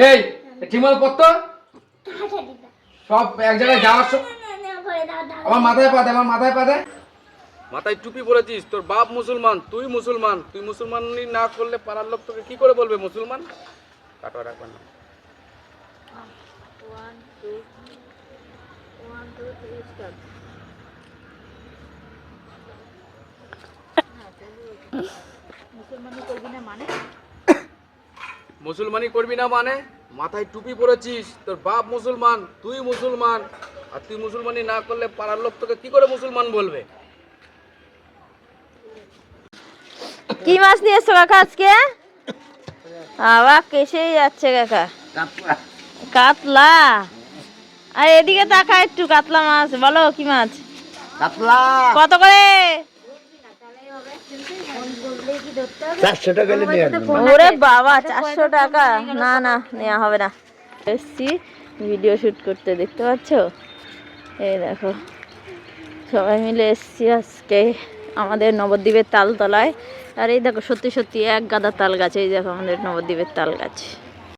এই ঠিকমতো পড়তো সব এক জায়গায় যাওয়ার আমার মাথায় পা দে, আমার মাথায় পা দে। মাথায় টুপি পরেছিস, তোর বাপ মুসলমান, তুই মুসলমান, তুই মুসলমানি না করলে পাড়ার লোক তোকে কি করে বলবে মুসলমান? কাটো রাখবেন না। 1 2 1 2 3 স্টার্ট। মুসলমানি করবি না মানে? মুসলমানি করবি না মানে মাথায় টুপি পরেছিস, তোর বাপ মুসলমান, তুই মুসলমান, আর তুই মুসলমানি না করলে পাড়ার লোক তোকে কি করে মুসলমান বলবে? কি মাছ নিয়ে এসছো কাকা আজকে? বাবা কেসেই যাচ্ছে কাকা। কাতলা। আর এদিকে তাকা একটু, কাতলা মাছ বলো কি মাছ? কাতলা কত করে? 400 টাকা নিয়ে ওরে বাবা 400 টাকা? না না নেওয়া হবে না। এসছি ভিডিও শুট করতে, দেখতে পাচ্ছ? এই দেখো সবাই মিলে এসছি আজকে আমাদের নবদ্বীপের তালতলায়। আর এই দেখো সত্যি সত্যি এক গাদা তাল গাছ, এই দেখো আমাদের নবদ্বীপের তাল গাছ।